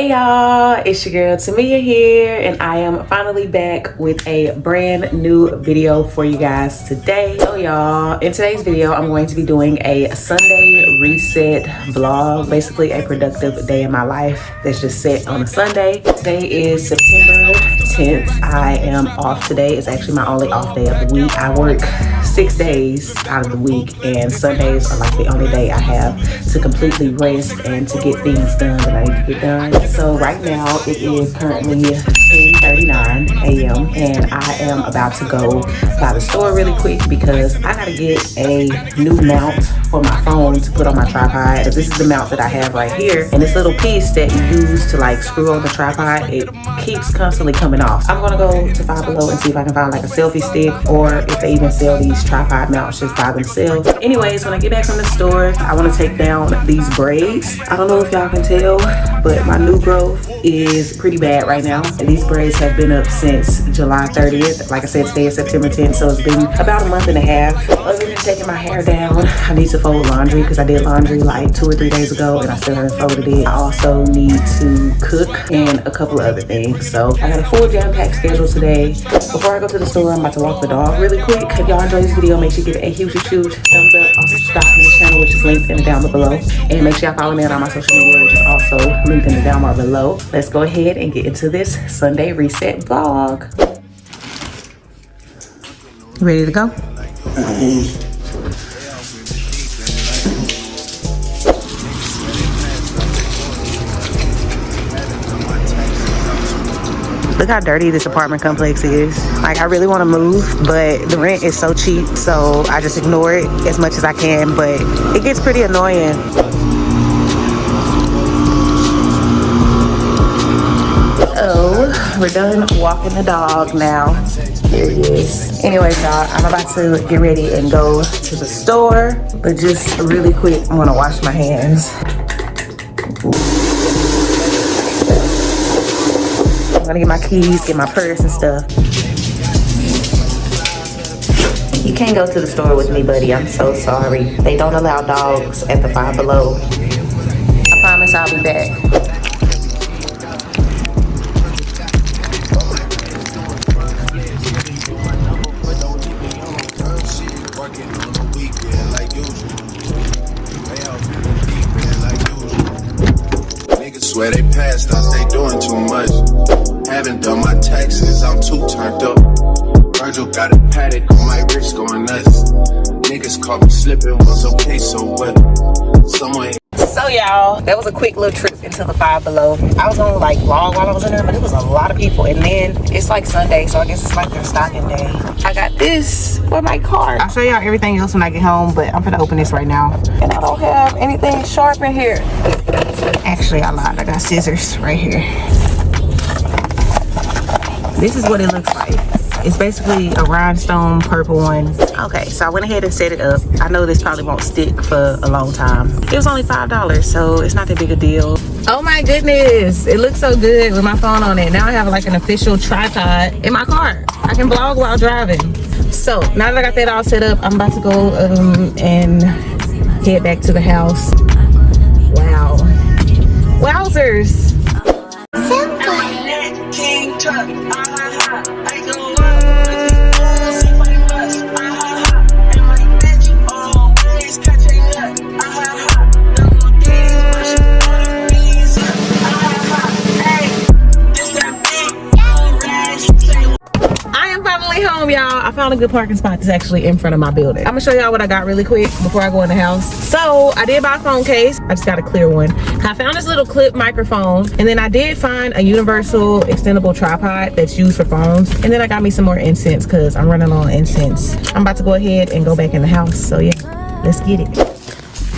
Hey y'all, it's your girl Tamia here, and I am finally back with a brand new video for you guys today. So y'all, in today's video, I'm going to be doing a Sunday reset vlog, basically a productive day in my life that's just set on a Sunday. Today is September 10th. I am off today. It's actually my only off day of the week. I work 6 days out of the week, and Sundays are like the only day I have to completely rest and to get things done that I need to get done. So right now it is currently 10:39 a.m. and I am about to go by the store really quick because I gotta get a new mount for my phone to put on my tripod. This is the mount that I have right here, and this little piece that you use to like screw on the tripod, it keeps constantly coming off. I'm gonna go to Five Below and see if I can find like a selfie stick, or if they even sell these tripod mounts just by themselves. Anyways, when I get back from the store, I want to take down these braids. I don't know if y'all can tell, but my new growth is pretty bad right now. And these braids have been up since July 30th. Like I said, today is September 10th, so it's been about a month and a half. Other than taking my hair down, I need to fold laundry because I did laundry like 2 or 3 days ago and I still haven't folded it. I also need to cook and a couple of other things. So I got a full jam-packed schedule today. Before I go to the store, I'm about to walk the dog really quick. If y'all enjoy this video, make sure you give it a huge thumbs up. Also subscribe to the channel, which is linked in the down below. And make sure y'all follow me on all my social media, which is also linked in the down bar below. Let's go ahead and get into this Sunday reset vlog. You ready to go? Look how dirty this apartment complex is. Like, I really want to move, but the rent is so cheap, so I just ignore it as much as I can, but it gets pretty annoying. Oh, we're done walking the dog now. There he is. Anyways, y'all, I'm about to get ready and go to the store, but just really quick, I'm gonna wash my hands. I'm gonna get my keys, get my purse and stuff. You can't go to the store with me, buddy. I'm so sorry. They don't allow dogs at the Five Below. I promise I'll be back. Swear they passed us, they doing too much. Haven't done my taxes, I'm too turned up. Virgil got a paddock on my wrist going nuts. Niggas caught me slipping, was okay, so what? So y'all, that was a quick little trip into the Five Below. I was gonna like vlog while I was in there, but it was a lot of people. And then it's like Sunday, so I guess it's like their stocking day. I got this for my car. I'll show y'all everything else when I get home, but I'm gonna open this right now. And I don't have anything sharp in here. Actually, I lied. I got scissors right here. This is what it looks like. It's basically a rhinestone purple one. Okay, so I went ahead and set it up. I know this probably won't stick for a long time. It was only $5, so it's not that big a deal. Oh my goodness, it looks so good with my phone on it. Now I have like an official tripod in my car. I can vlog while driving. So now that I got that all set up, I'm about to go and head back to the house. Wow. Wowzers. Home, y'all. I found a good parking spot that's actually in front of my building. I'm gonna show y'all what I got really quick before I go in the house. So I did buy a phone case. I just got a clear one. I found this little clip microphone, and then I did find a universal extendable tripod that's used for phones. And then I got me some more incense because I'm running on incense. I'm about to go ahead and go back in the house. So yeah, let's get it.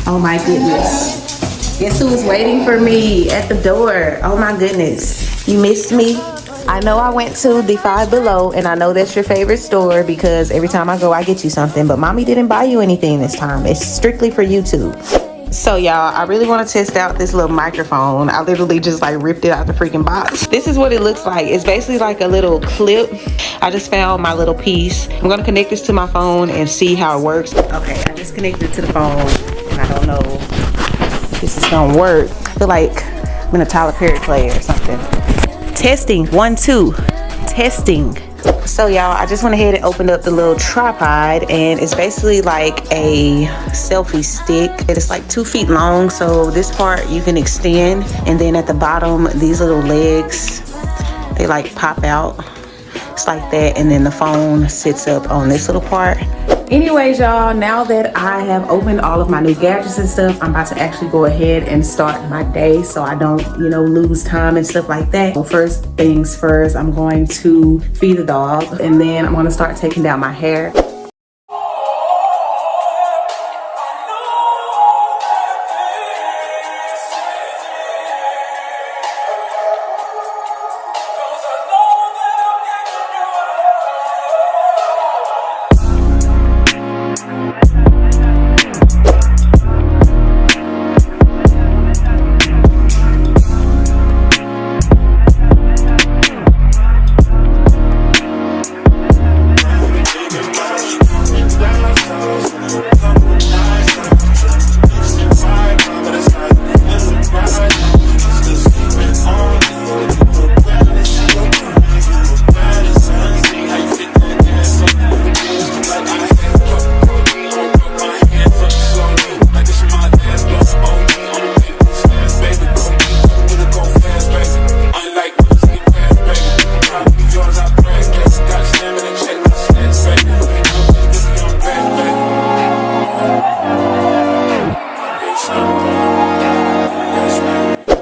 Oh my goodness. Guess who was waiting for me at the door? Oh my goodness. You missed me? I know I went to the Five Below, and I know that's your favorite store because every time I go, I get you something. But mommy didn't buy you anything this time. It's strictly for YouTube. So y'all, I really want to test out this little microphone. I literally just like ripped it out the freaking box. This is what it looks like. It's basically like a little clip. I just found my little piece. I'm gonna connect this to my phone and see how it works. Okay, I just connected it to the phone, and I don't know if this is gonna work. I feel like I'm in a Tyler Perry play or something. Testing, 1, 2, testing. So y'all, I just went ahead and opened up the little tripod, and it's basically like a selfie stick. It's like 2 feet long, so this part you can extend, and then at the bottom, these little legs, they like pop out. It's like that, and then the phone sits up on this little part. Anyways, y'all, now that I have opened all of my new gadgets and stuff, I'm about to actually go ahead and start my day so I don't, you know, lose time and stuff like that. Well, first things first, I'm going to feed the dog, and then I'm going to start taking down my hair.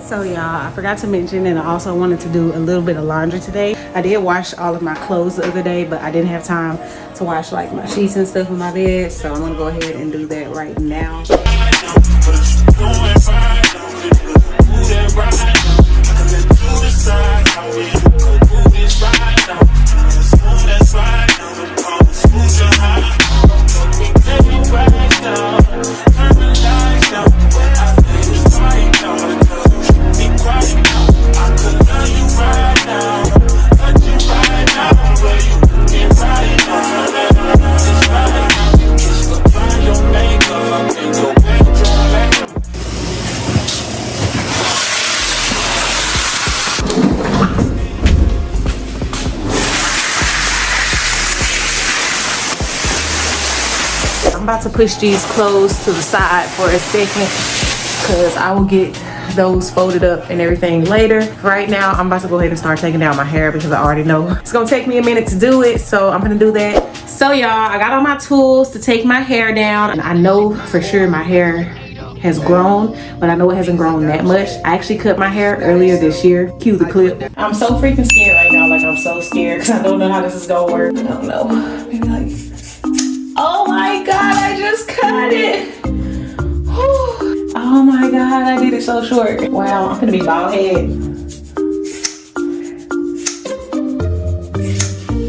So y'all, I forgot to mention, and I also wanted to do a little bit of laundry today. I did wash all of my clothes the other day, but I didn't have time to wash like my sheets and stuff in my bed, so I'm gonna go ahead and do that right now. I'm about to push these clothes to the side for a second because I will get those folded up and everything later. Right now, I'm about to go ahead and start taking down my hair because I already know it's gonna take me a minute to do it, so I'm gonna do that. So y'all, I got all my tools to take my hair down, and I know for sure my hair has grown, but I know it hasn't grown that much. I actually cut my hair earlier this year. Cue the clip. I'm so freaking scared right now. Like, I'm so scared because I don't know how this is gonna work. I don't know. Maybe like, oh my God, I just cut it. Whew. Oh my God, I did it so short. Wow, I'm gonna be bald head.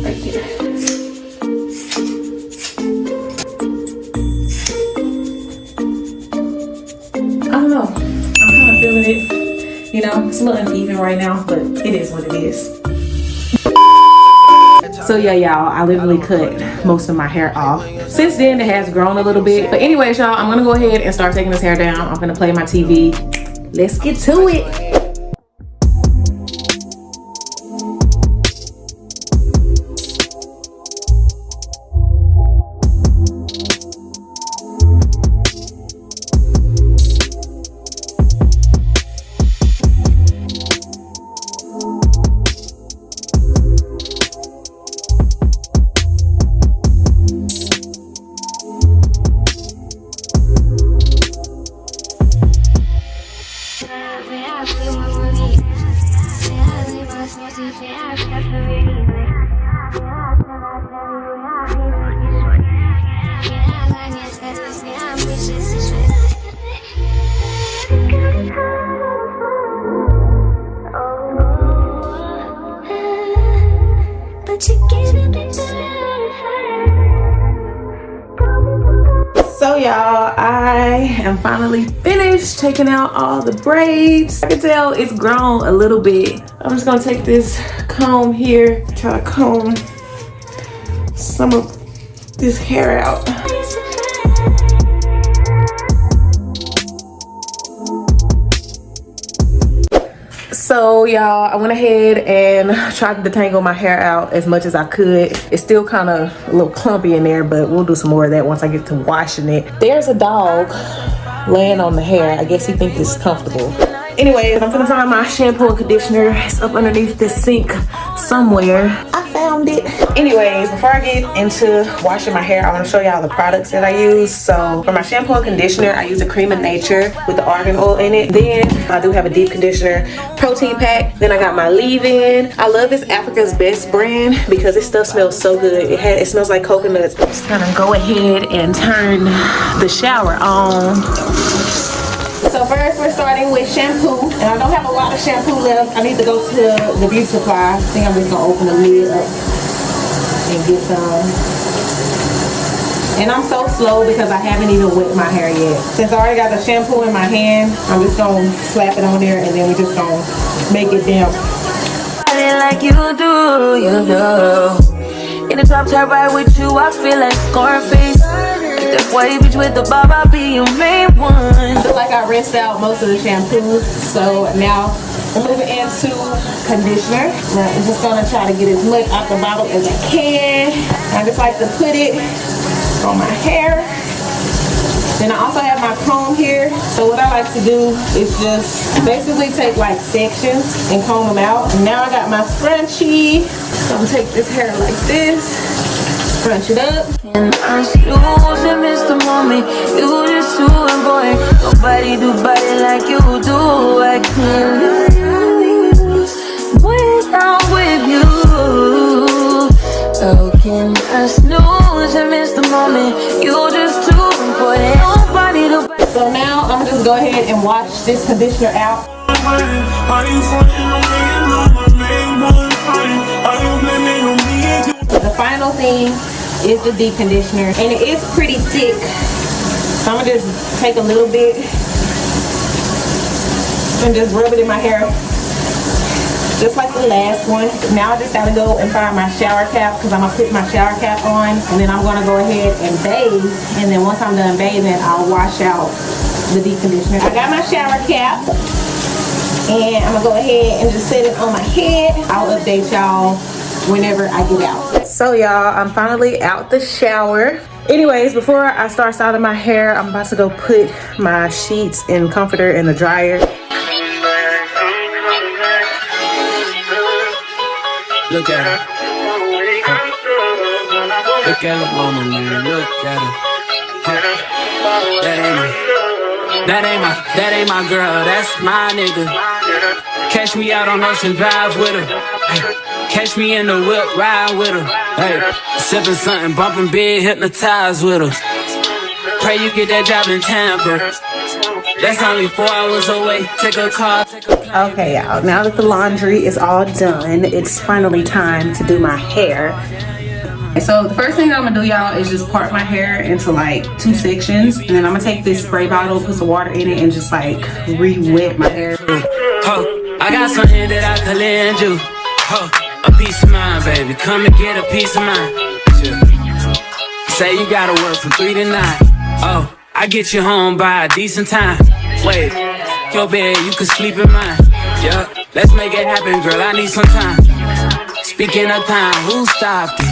Right there. I don't know. I'm kind of feeling it. You know, it's a little uneven right now, but it is what it is. So yeah, y'all, I literally cut most of my hair off. Since then, it has grown a little bit. But anyways, y'all, I'm gonna go ahead and start taking this hair down. I'm gonna play my TV. Let's get to it. So y'all, I am finally finished taking out all the braids. I can tell it's grown a little bit. I'm just gonna take this comb here, try to comb some of this hair out. So y'all, I went ahead and tried to detangle my hair out as much as I could. It's still kind of a little clumpy in there, but we'll do some more of that once I get to washing it. There's a dog laying on the hair. I guess he thinks it's comfortable. Anyways, I'm gonna find my shampoo and conditioner. It's up underneath the sink somewhere. I found it. Anyways, before I get into washing my hair, I want to show y'all the products that I use. So for my shampoo and conditioner, I use a Cream of Nature with the argan oil in it. Then I do have a deep conditioner protein pack. Then I got my leave-in. I love this Africa's Best brand because this stuff smells so good. It smells like coconuts. I'm just gonna go ahead and turn the shower on. So first we're starting with shampoo, and I don't have a lot of shampoo left. I need to go to the beauty supply. I think I'm just gonna open the lid up and get some. And I'm so slow because I haven't even wet my hair yet. Since I already got the shampoo in my hand, I'm just gonna slap it on there and then we're just gonna make it damp. Like you do. In the top tier ride with you, I feel like Scarface. That white bitch with the bob, I'll be your main one. I feel like I rinsed out most of the shampoo, so now I'm moving into conditioner. Now I'm just gonna try to get as much out the bottle as I can. I just like to put it on my hair. Then I also have my comb here. So what I like to do is just basically take like sections and comb them out. And now I got my scrunchie. So I'm gonna take this hair like this. Crunch it up. And I snooze and miss the moment. You just too boy. Nobody do body like you do. I can't lose without with you. How can I snooze and miss the moment? You just too important. Nobody do body. So now I'm gonna just go ahead and wash this conditioner out. The final thing is the deep conditioner, and it is pretty thick, so I'm gonna just take a little bit and just rub it in my hair just like the last one. Now I just gotta go and find my shower cap because I'm gonna put my shower cap on, and then I'm gonna go ahead and bathe, and then once I'm done bathing, I'll wash out the deep conditioner. I got my shower cap, and I'm gonna go ahead and just set it on my head. I'll update y'all whenever I get out. So y'all, I'm finally out the shower. Anyways, before I start styling my hair, I'm about to go put my sheets and comforter in the dryer. Look at her. Look at her mama, man. Look at her. That ain't my girl. That's my nigga. Catch me out on Ocean Drive with her. Catch me in the whip, ride with her. Hey, sipping something, bumping big, hypnotized with her. Pray you get that job in Tampa. That's only 4 hours away. Take a car, Okay, y'all, now that the laundry is all done, it's finally time to do my hair. So the first thing I'm gonna do, y'all, is just part my hair into like 2 sections, and then I'm gonna take this spray bottle, put some water in it, and just like re-wet my hair. I got something that I could lend you. A piece of mind, baby. Come and get a piece of mind. Say you gotta work from 3 to 9. Oh, I get you home by a decent time. Wait, your bed, you can sleep in mine. Yeah, let's make it happen, girl. I need some time. Speaking of time, who stopped it?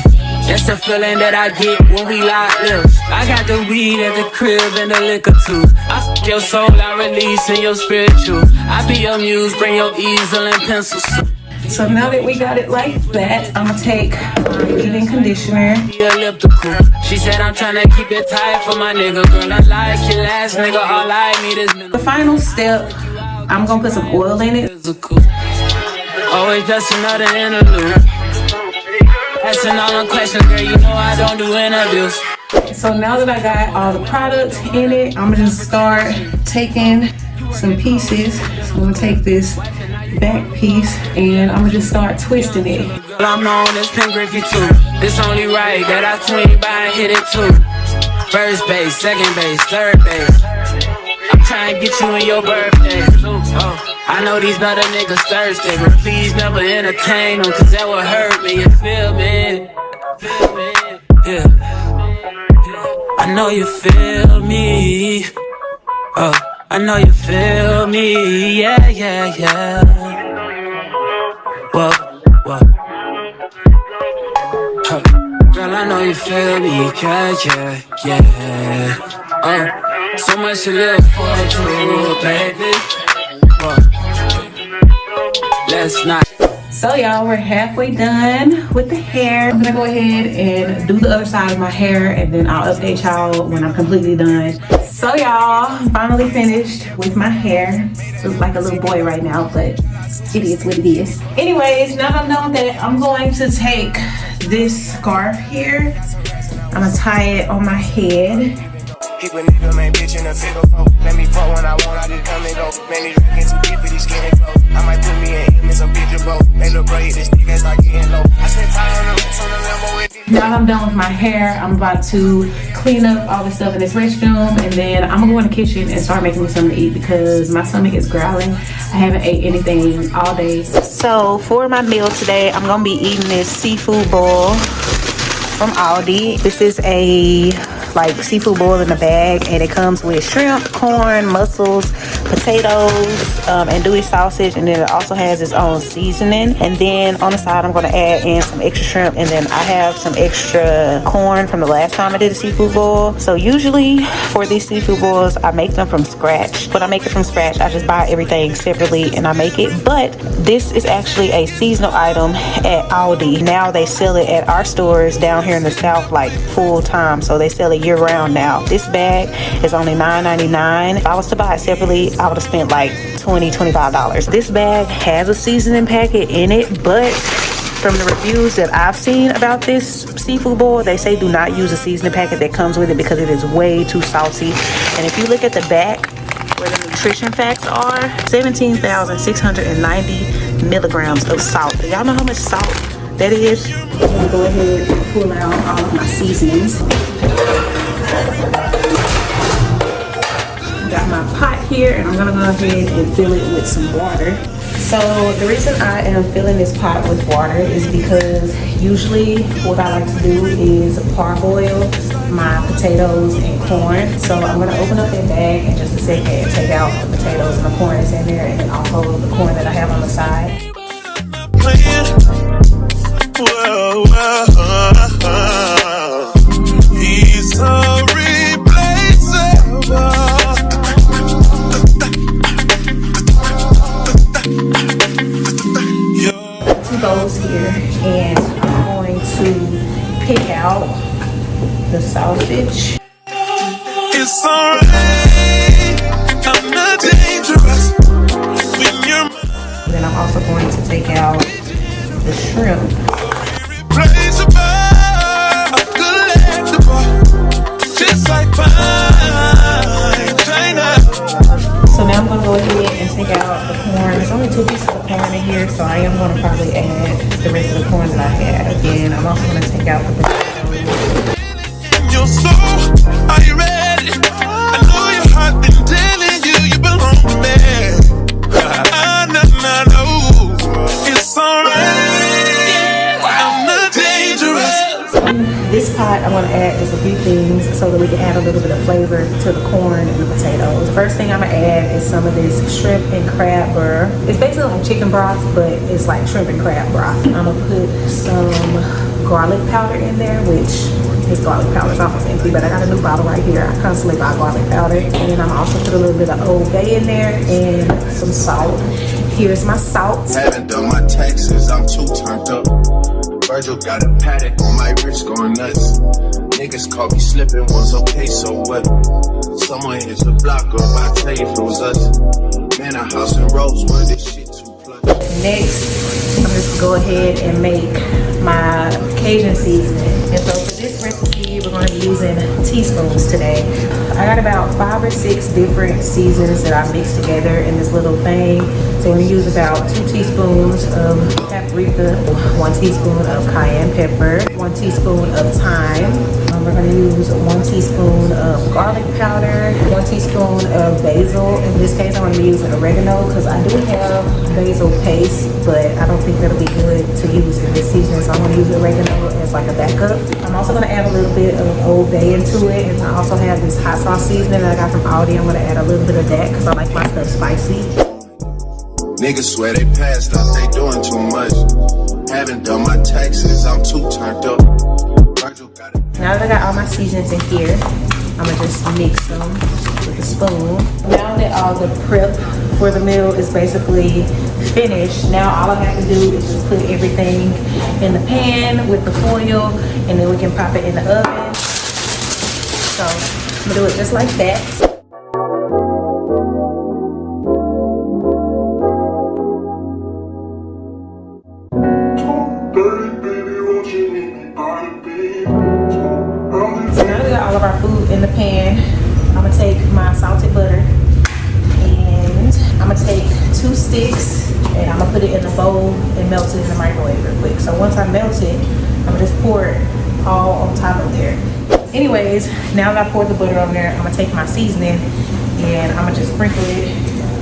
That's the feeling that I get when we lock lips. I got the weed at the crib and the liquor too. I fuck your soul, I release in your spiritual. I be your muse, bring your easel and pencils. So now that we got it like that, I'm gonna take my leave-in conditioner. Elliptical. She said I'm trying to keep it tight for my nigga. Girl, I like your last nigga, all I need is the final step. I'm gonna put some oil in it. physical. Always just another interlude. Asking all the questions, girl, you know I don't do interviews. So now that I got all the products in it, I'm gonna just start taking some pieces. So I'm gonna take this back piece and I'm gonna just start twisting it. I'm known as Pink Griffey too. It's only right that I swing by and hit it too. First base, second base, third base. I'm trying to get you in your birthday. Oh, I know these other niggas thirsty, but please never entertain them, cause that would hurt me, you feel me? Yeah. I know you feel me. Oh, I know you feel me. Yeah, yeah, yeah. Whoa, whoa. Huh. Girl, I know you feel me, yeah. So much to live for, true, baby. Whoa. Let's not. So y'all, we're halfway done with the hair. I'm gonna go ahead and do the other side of my hair, and then I'll update y'all when I'm completely done. So y'all, finally finished with my hair. Looks like a little boy right now, but it is what it is. Anyways, now that I'm done with that, I'm going to take this scarf here. I'm gonna tie it on my head. People nigga man bitch in a figure folk. Let me fuck when I want, I just come and go. Man, these reckons too deep for these skinny clothes. I might put me in some picture boat. They look great, this nigga start getting low. I spent time on the roots on the Lambo with these. Now that I'm done with my hair, I'm about to clean up all the stuff in this restroom, and then I'm gonna go in the kitchen and start making me something to eat because my stomach is growling. I haven't ate anything all day. So for my meal today, I'm gonna be eating this seafood bowl from Aldi. This is a like seafood bowl in a bag, and it comes with shrimp, corn, mussels, potatoes, andouille sausage, and then it also has its own seasoning. And then on the side, I'm going to add in some extra shrimp, and then I have some extra corn from the last time I did a seafood bowl. So usually for these seafood bowls, I make them from scratch. When I make it from scratch, I just buy everything separately and I make it. But this is actually a seasonal item at Aldi. Now they sell it at our stores down here in the South like full time, so they sell it year round now. This bag is only $9.99. If I was to buy it separately, I would have spent like $20-$25. This bag has a seasoning packet in it, but from the reviews that I've seen about this seafood bowl, they say do not use a seasoning packet that comes with it because it is way too salty. And if you look at the back where the nutrition facts are, 17,690 milligrams of salt. Do y'all know how much salt that is? I'm gonna go ahead and pull out all of my seasonings. Got my pot here, and I'm gonna go ahead and fill it with some water. So the reason I am filling this pot with water is because usually what I like to do is parboil my potatoes and corn. So I'm gonna open up that bag in just a second and take out the potatoes and the corn that's in there, and then also the corn that I have on the side. He's so replaceable. Two bowls here, and I'm going to pick out the sausage. It's alright, I'm not dangerous when you're. Then I'm also going to take out the shrimp. So now I'm gonna go ahead and take out the corn. There's only 2 pieces of corn in here, so I am gonna probably add the rest of the corn that I have. Again, I'm also gonna take out the potatoes. Your soul, are you ready? I know your heart been telling you you belong to me. No, it's alright. I'm not dangerous. This pot, I want to add just a few things so that we can add a little bit of flavor to the corn and the potatoes. First thing I'm gonna add is some of this shrimp and crab broth. It's basically like chicken broth, but it's like shrimp and crab broth. I'm gonna put some garlic powder in there, which this garlic powder is almost empty, but I got a new bottle right here. I constantly buy garlic powder. And then I'm also put a little bit of Old Bay in there and some salt. Here's my salt. Haven't done my taxes, I'm too turned up. Virgil got a paddock on my wrist going nuts. Niggas caught me slipping once, okay, so what? Someone hits the block up, I tell you if it was us. Man, a house in Rosewood, this shit too plush. Next, I'm just gonna go ahead and make my Cajun seasoning. And so for this recipe, we're gonna be using teaspoons today. I got about 5 or 6 different seasons that I mixed together in this little thing. So we're gonna use about 2 teaspoons of paprika, 1 teaspoon of cayenne pepper, 1 teaspoon of thyme. We're gonna use 1 teaspoon of garlic powder, 1 teaspoon of basil. In this case, I'm gonna be using oregano because I do have basil paste, but I don't think that'll be good to use in this season. So I'm gonna use oregano as like a backup. I'm also gonna add a little bit of Old Bay into it, and I also have this hot sauce seasoning that I got from Aldi. I'm gonna add a little bit of that because I like my stuff spicy. Niggas swear they passed us, they doing too much. Haven't done my taxes, I'm too turned up. Virgil got it. Now that I got all my seasonings in here, I'm gonna just mix them with a spoon. Now that all the prep for the meal is basically finished, now all I have to do is just put everything in the pan with the foil, and then we can pop it in the oven. So I'm gonna do it just like that. So now we got all of our food in the pan. I'm gonna take my salted butter and I'm gonna take 2 sticks and I'm gonna put it in a bowl and melt it in the microwave real quick. So once I melt it, I'm gonna just pour it all on top of there. Anyways, now that I poured the butter on there, I'm gonna take my seasoning and I'm gonna just sprinkle it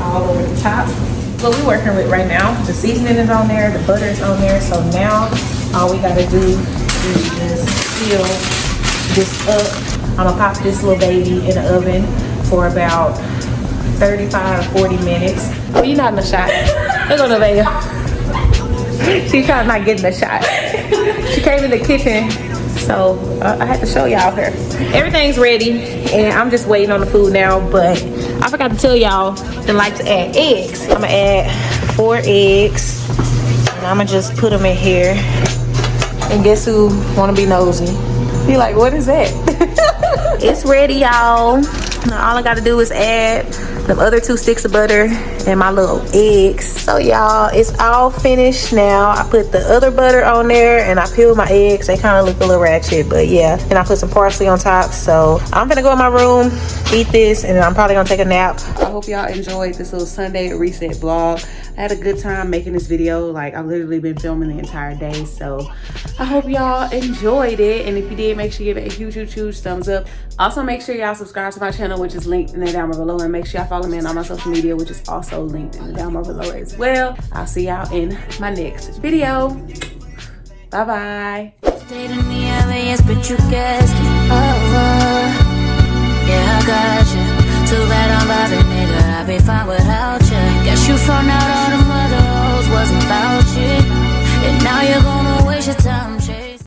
all over the top. What we're working with right now, the seasoning is on there, the butter is on there. So now all we gotta do is just seal this up. I'm gonna pop this little baby in the oven for about 35 or 40 minutes. Oh, you're not in the shot. Look on the video. She's trying to not get in the shot. She came in the kitchen, so I had to show y'all her. Everything's ready, and I'm just waiting on the food now, but I forgot to tell y'all that like to add eggs. I'm gonna add 4 eggs, and I'm gonna just put them in here. And guess who wanna be nosy? Be like, what is that? It's ready, y'all. Now all I gotta do is add the other 2 sticks of butter and my little eggs. So y'all, it's all finished now. I put the other butter on there and I peeled my eggs. They kind of look a little ratchet, but yeah. And I put some parsley on top. So I'm gonna go in my room, eat this, and then I'm probably gonna take a nap. I hope y'all enjoyed this little Sunday reset vlog. I had a good time making this video. Like, I've literally been filming the entire day. So I hope y'all enjoyed it. And if you did, make sure you give it a huge thumbs up. Also, make sure y'all subscribe to my channel, which is linked in the down below. And make sure y'all follow me on all my social media, which is also linked in the down below as well. I'll see y'all in my next video. Bye-bye. Stay to me, yes, but you guessed it. Yeah, I got you. Too bad I'm vibing, nigga. I'd be fine without you. Guess you found out all the mother hoes wasn't about you. And now you're gonna waste your time.